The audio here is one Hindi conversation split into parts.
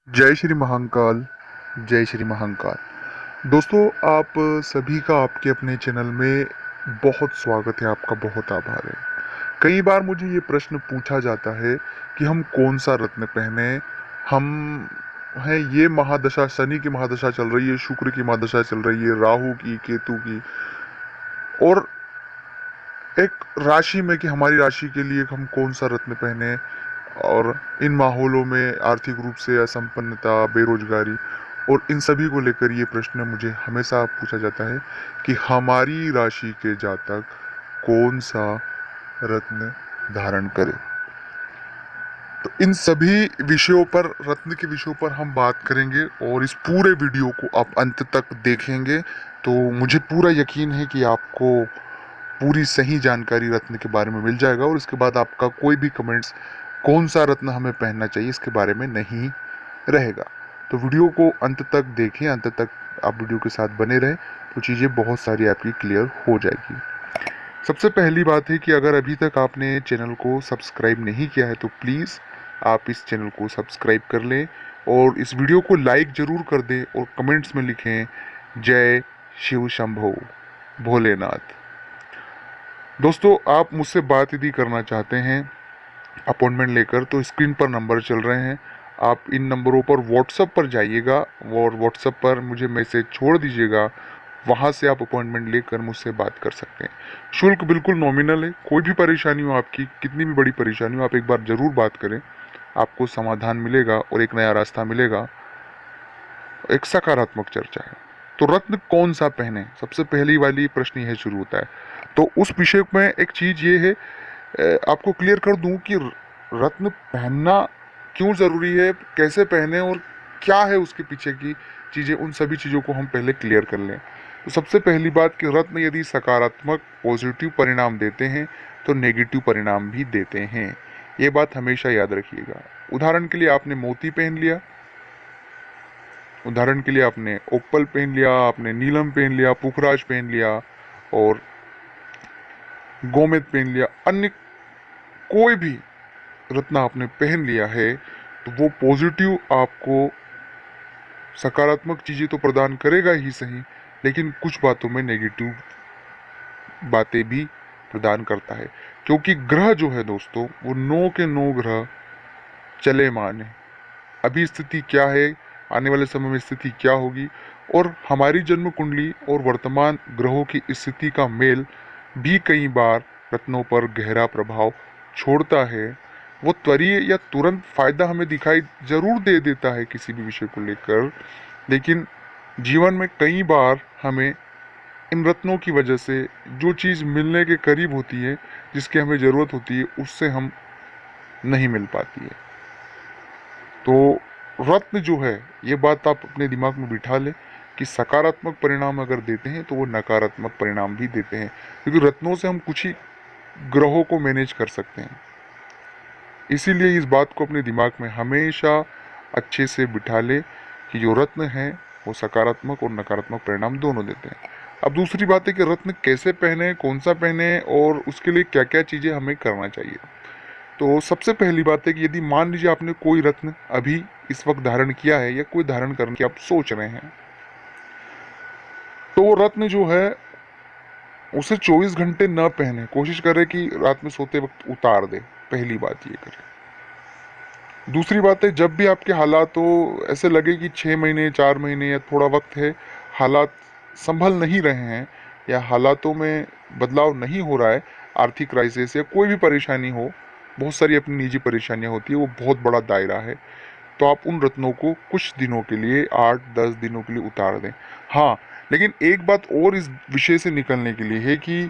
जय श्री महाकाल। जय श्री महाकाल। दोस्तों, आप सभी का आपके अपने चैनल में बहुत स्वागत है। आपका बहुत आभार है। कई बार मुझे ये प्रश्न पूछा जाता है कि हम कौन सा रत्न पहने। हम हैं, ये महादशा, शनि की महादशा चल रही है, शुक्र की महादशा चल रही है, राहु की, केतु की, और एक राशि में कि हमारी राशि के लिए हम कौन सा रत्न पहने। और इन माहौलों में आर्थिक रूप से असंपन्नता, बेरोजगारी और इन सभी को लेकर ये प्रश्न मुझे हमेशा पूछा जाता है कि हमारी राशि के जातक कौन सा रत्न धारण करे। तो इन सभी विषयों पर, रत्न के विषयों पर हम बात करेंगे और इस पूरे वीडियो को आप अंत तक देखेंगे तो मुझे पूरा यकीन है कि आपको पूरी सही जानकारी रत्न के बारे में मिल जाएगा और इसके बाद आपका कोई भी कमेंट्स कौन सा रत्न हमें पहनना चाहिए इसके बारे में नहीं रहेगा। तो वीडियो को अंत तक देखें, अंत तक आप वीडियो के साथ बने रहें तो चीज़ें बहुत सारी आपकी क्लियर हो जाएगी। सबसे पहली बात है कि अगर अभी तक आपने चैनल को सब्सक्राइब नहीं किया है तो प्लीज़ आप इस चैनल को सब्सक्राइब कर लें और इस वीडियो को लाइक ज़रूर कर दें और कमेंट्स में लिखें जय शिव शंभो भोलेनाथ। दोस्तों, आप मुझसे बात यदि करना चाहते हैं अपॉइंटमेंट लेकर तो स्क्रीन पर नंबर चल रहे हैं। आप इन नंबरों पर व्हाट्सएप पर जाइएगा और व्हाट्सएप पर मुझे मैसेज छोड़ दीजिएगा। वहाँ से आप अपॉइंटमेंट लेकर मुझसे बात कर सकते हैं। शुल्क बिल्कुल नॉमिनल है। कोई भी परेशानी हो आपकी, कितनी भी बड़ी परेशानी हो, आप एक बार ज़रूर बात करें, आपको समाधान मिलेगा और एक नया रास्ता मिलेगा। एक सकारात्मक चर्चा है। तो रत्न कौन सा पहने, सबसे पहली वाली प्रश्न यह शुरू होता है। तो उस विषय में एक चीज़ ये है, आपको क्लियर कर दूं कि रत्न पहनना क्यों ज़रूरी है, कैसे पहने और क्या है उसके पीछे की चीज़ें, उन सभी चीज़ों को हम पहले क्लियर कर लें। तो सबसे पहली बात कि रत्न यदि सकारात्मक पॉजिटिव परिणाम देते हैं तो नेगेटिव परिणाम भी देते हैं। ये बात हमेशा याद रखिएगा। उदाहरण के लिए आपने मोती पहन लिया, उदाहरण के लिए आपने ओप्पल पहन लिया, आपने नीलम पहन लिया, पुखराज पहन लिया और गोमेद पहन लिया, अन्य कोई भी रत्न आपने पहन लिया है तो वो पॉजिटिव आपको सकारात्मक चीज़ें तो प्रदान करेगा ही सही, लेकिन कुछ बातों में नेगेटिव बातें भी प्रदान करता है। क्योंकि ग्रह जो है दोस्तों, वो 9 के 9 ग्रह चले माने। अभी स्थिति क्या है, आने वाले समय में स्थिति क्या होगी, और हमारी जन्म कुंडली और वर्तमान ग्रहों की स्थिति का मेल भी कई बार रत्नों पर गहरा प्रभाव छोड़ता है। वो त्वरीय या तुरंत फायदा हमें दिखाई जरूर दे देता है किसी भी विषय को लेकर, लेकिन जीवन में कई बार हमें इन रत्नों की वजह से जो चीज़ मिलने के करीब होती है, जिसकी हमें ज़रूरत होती है, उससे हम नहीं मिल पाती है। तो रत्न जो है, ये बात आप अपने दिमाग में बिठा लें कि सकारात्मक परिणाम अगर देते हैं तो वो नकारात्मक परिणाम भी देते हैं, क्योंकि रत्नों से हम कुछ ही ग्रहों को मैनेज कर सकते हैं। इसीलिए इस बात को अपने दिमाग में हमेशा अच्छे से बिठा ले कि जो रत्न हैं वो सकारात्मक और नकारात्मक परिणाम दोनों देते हैं। अब दूसरी बात है कि रत्न कैसे पहने, कौन सा पहने और उसके लिए क्या क्या चीज़ें हमें करना चाहिए। तो सबसे पहली बात है कि यदि मान लीजिए आपने कोई रत्न अभी इस वक्त धारण किया है या कोई धारण करने की आप सोच रहे हैं, तो वो रत्न जो है उसे 24 घंटे न पहने, कोशिश करें कि रात में सोते वक्त उतार दे। पहली बात ये करें। दूसरी बात है, जब भी आपके हालात हो, ऐसे लगे कि 6 महीने, 4 महीने या थोड़ा वक्त है, हालात संभल नहीं रहे हैं या हालातों में बदलाव नहीं हो रहा है, आर्थिक क्राइसिस या कोई भी परेशानी हो, बहुत सारी अपनी निजी परेशानियां होती है, वो बहुत बड़ा दायरा है, तो आप उन रत्नों को कुछ दिनों के लिए, 8-10 दिनों के लिए उतार दें। हाँ, लेकिन एक बात और इस विषय से निकलने के लिए है कि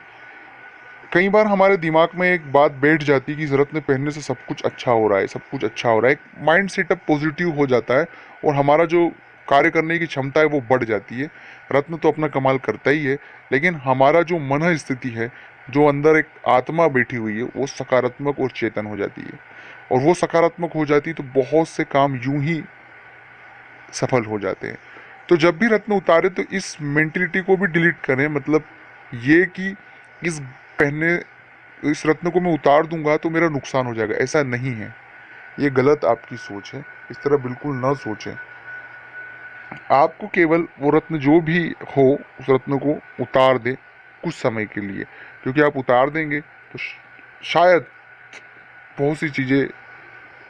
कई बार हमारे दिमाग में एक बात बैठ जाती है कि इस रत्न पहनने से सब कुछ अच्छा हो रहा है, सब कुछ अच्छा हो रहा है, माइंड सेटअप पॉजिटिव हो जाता है और हमारा जो कार्य करने की क्षमता है वो बढ़ जाती है। रत्न तो अपना कमाल करता ही है, लेकिन हमारा जो मन स्थिति है, जो अंदर एक आत्मा बैठी हुई है, वो सकारात्मक और चेतन हो जाती है, और वो सकारात्मक हो जाती है तो बहुत से काम यूं ही सफल हो जाते हैं। तो जब भी रत्न उतारे तो इस मेंटेलिटी को भी डिलीट करें, मतलब ये कि इस पहनने इस रत्न को मैं उतार दूंगा तो मेरा नुकसान हो जाएगा, ऐसा नहीं है। ये गलत आपकी सोच है, इस तरह बिल्कुल ना सोचें। आपको केवल वो रत्न जो भी हो उस रत्न को उतार दे कुछ समय के लिए, क्योंकि आप उतार देंगे तो शायद बहुत सी चीज़ें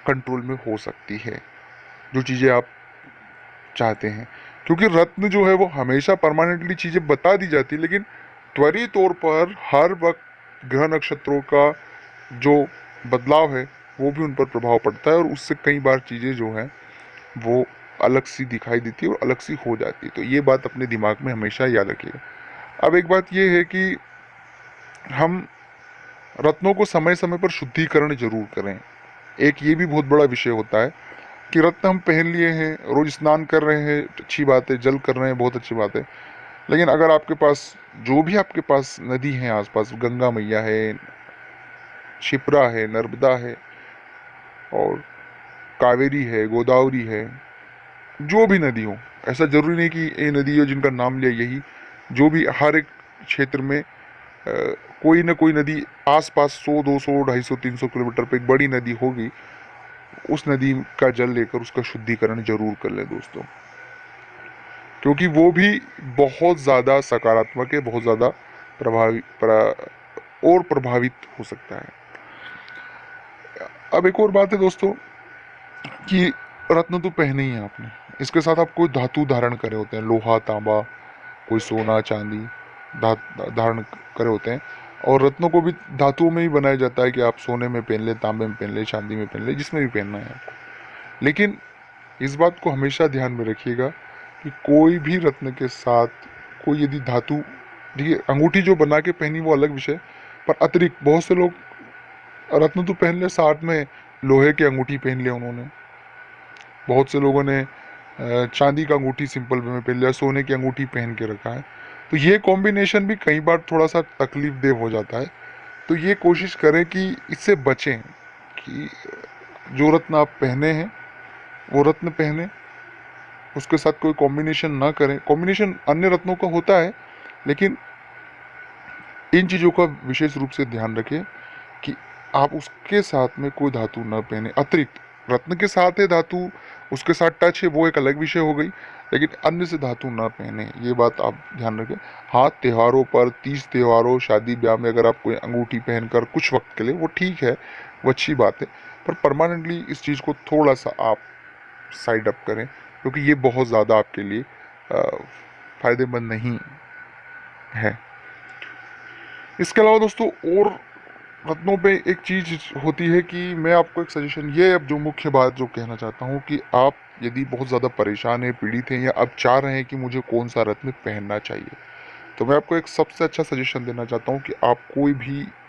कंट्रोल में हो सकती है, जो चीज़ें आप चाहते हैं। क्योंकि रत्न जो है वो हमेशा परमानेंटली चीज़ें बता दी जाती है, लेकिन त्वरित तौर पर हर वक्त ग्रह नक्षत्रों का जो बदलाव है वो भी उन पर प्रभाव पड़ता है, और उससे कई बार चीज़ें जो हैं वो अलग सी दिखाई देती है और अलग सी हो जाती है। तो ये बात अपने दिमाग में हमेशा याद रखिएगा। अब एक बात ये है कि हम रत्नों को समय समय पर शुद्धिकरण जरूर करें। एक ये भी बहुत बड़ा विषय होता है कि रत्न हम पहन लिए हैं, रोज स्नान कर रहे हैं, अच्छी बात है, जल कर रहे हैं, बहुत अच्छी बात है। लेकिन अगर आपके पास जो भी आपके पास नदी है आसपास, गंगा मैया है, क्षिप्रा है, नर्मदा है, और कावेरी है, गोदावरी है, जो भी नदी हो, ऐसा जरूरी नहीं कि ये नदी हो जिनका नाम लिया यही, जो भी हर एक क्षेत्र में कोई ना कोई नदी आसपास 100, 200, 250, 300 किलोमीटर पे एक बड़ी नदी होगी, उस नदी का जल लेकर उसका शुद्धिकरण जरूर कर लें दोस्तों, क्योंकि वो भी बहुत ज़्यादा सकारात्मक है, बहुत ज़्यादा और प्रभावित हो सकता है। अब एक और बात है दोस्तों कि रत्न तो पहने ही हैं आपने, इसके साथ आप कोई धातु धारण करे होते हैं, लोहा, तांबा, कोई सोना, चांदी धारण करे होते हैं। और रत्नों को भी धातुओं में ही बनाया जाता है कि आप सोने में पहन ले, तांबे में पहन ले, चांदी में पहन ले, जिसमें भी पहनना है आपको। लेकिन इस बात को हमेशा ध्यान में रखिएगा कि कोई भी रत्न के साथ कोई यदि धातु, देखिए अंगूठी जो बना के पहनी वो अलग विषय, पर अतिरिक्त बहुत से लोग रत्न तो पहन ले, साथ में लोहे की अंगूठी पहन लिया उन्होंने। बहुत से लोगों ने चांदी का अंगूठी सिंपल वे में पहन लिया, सोने की अंगूठी पहन के रखा है। तो ये कॉम्बिनेशन भी कई बार थोड़ा सा तकलीफ देह हो जाता है। तो ये कोशिश करें कि इससे बचें, कि जो रत्न आप पहने हैं वो रत्न पहने, उसके साथ कोई कॉम्बिनेशन ना करें। कॉम्बिनेशन अन्य रत्नों का होता है, लेकिन इन चीज़ों का विशेष रूप से ध्यान रखें कि आप उसके साथ में कोई धातु न पहने अतिरिक्त। रत्न के साथ है धातु, उसके साथ टच है, वो एक अलग विषय हो गई, लेकिन अन्य से धातु ना पहने, ये बात आप ध्यान रखें। हाँ, त्योहारों पर, तीज त्योहारों, शादी ब्याह में अगर आप कोई अंगूठी पहनकर कुछ वक्त के लिए, वो ठीक है, वो अच्छी बात है, पर परमानेंटली इस चीज़ को थोड़ा सा आप साइड अप करें, क्योंकि ये बहुत ज़्यादा आपके लिए फ़ायदेमंद नहीं है। इसके अलावा दोस्तों और रत्नों पे एक चीज़ होती है कि मैं आपको एक सजेशन, ये अब जो मुख्य बात जो कहना चाहता हूँ कि आप यदि बहुत ज़्यादा परेशान हैं, पीड़ित हैं, या आप चाह रहे हैं कि मुझे कौन सा रत्न पहनना चाहिए, तो मैं आपको एक सबसे अच्छा सजेशन देना चाहता हूँ कि आप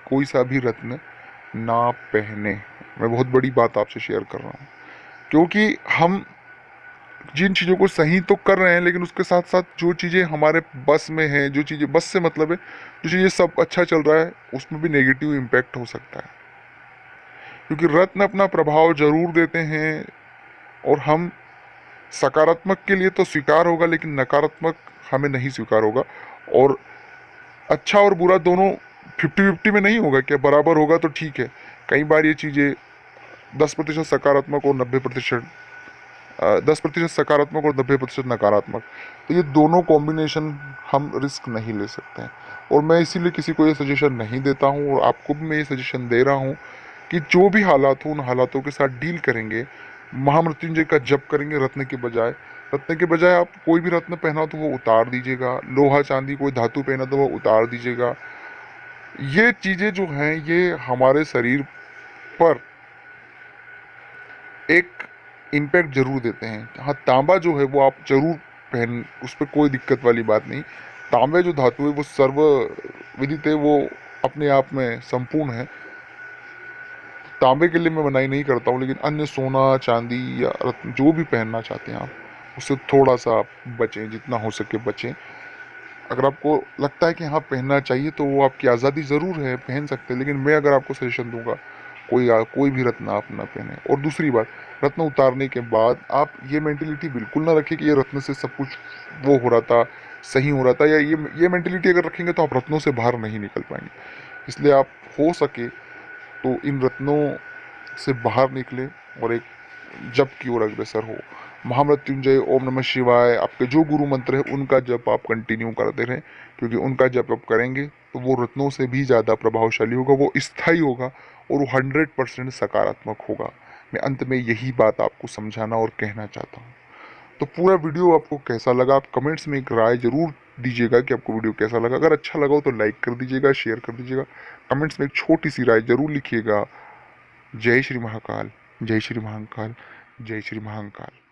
कोई सा भी रत्न ना पहने। मैं बहुत बड़ी बात आपसे शेयर कर रहा हूँ, क्योंकि हम जिन चीज़ों को सही तो कर रहे हैं, लेकिन उसके साथ साथ जो चीज़ें हमारे बस में हैं, जो चीज़ें बस से मतलब है, जो चीज़ें सब अच्छा चल रहा है, उसमें भी नेगेटिव इम्पैक्ट हो सकता है। क्योंकि रत्न अपना प्रभाव जरूर देते हैं, और हम सकारात्मक के लिए तो स्वीकार होगा, लेकिन नकारात्मक हमें नहीं स्वीकार होगा। और अच्छा और बुरा दोनों 50-50 में नहीं होगा, क्या बराबर होगा तो ठीक है। कई बार ये चीज़ें 10% सकारात्मक और 90%, 10% सकारात्मक और 90% नकारात्मक, तो ये दोनों कॉम्बिनेशन हम रिस्क नहीं ले सकते हैं। और मैं इसीलिए किसी को ये सजेशन नहीं देता हूँ, और आपको भी मैं ये सजेशन दे रहा हूँ कि जो भी हालात हो उन हालातों के साथ डील करेंगे, महामृत्युंजय का जप करेंगे रत्न के बजाय। रत्न के बजाय आप कोई भी रत्न पहना तो वो उतार दीजिएगा, लोहा चांदी कोई धातु पहना तो वो उतार दीजिएगा। ये चीज़ें जो हैं ये हमारे शरीर पर एक इम्पैक्ट जरूर देते हैं। हाँ, तांबा जो है वो आप जरूर पहन, उस पर कोई दिक्कत वाली बात नहीं। तांबे जो धातु है वो सर्व विदित है, वो अपने आप में संपूर्ण है। तांबे के लिए मैं मनाही नहीं करता हूँ, लेकिन अन्य सोना, चांदी या रत्न जो भी पहनना चाहते हैं आप, उससे थोड़ा सा आप बचें, जितना हो सके बचें। अगर आपको लगता है कि हाँ पहनना चाहिए तो वो आपकी आज़ादी ज़रूर है, पहन सकते हैं, लेकिन मैं अगर आपको सजेशन दूंगा कोई भी रत्न आप ना पहने। और दूसरी बात, रत्न उतारने के बाद आप ये मेंटेलिटी बिल्कुल ना रखें कि ये रत्न से सब कुछ वो हो रहा था, सही हो रहा था, या ये मेंटेलिटी अगर रखेंगे तो आप रत्नों से बाहर नहीं निकल पाएंगे। इसलिए आप हो सके तो इन रत्नों से बाहर निकले, और एक जप की ओर अग्रसर हो। महामृत्युंजय, ओम नमः शिवाय, आपके जो गुरु मंत्र है उनका जप आप कंटिन्यू करते रहें, क्योंकि उनका जप आप करेंगे तो वो रत्नों से भी ज़्यादा प्रभावशाली होगा, वो स्थायी होगा और वो 100% सकारात्मक होगा। मैं अंत में यही बात आपको समझाना और कहना चाहता हूँ। तो पूरा वीडियो आपको कैसा लगा, आप कमेंट्स में एक राय जरूर दीजिएगा कि आपको वीडियो कैसा लगा। अगर अच्छा लगा हो तो लाइक कर दीजिएगा, शेयर कर दीजिएगा, कमेंट्स में एक छोटी सी राय जरूर लिखिएगा। जय श्री महाकाल, जय श्री महाकाल, जय श्री महाकाल।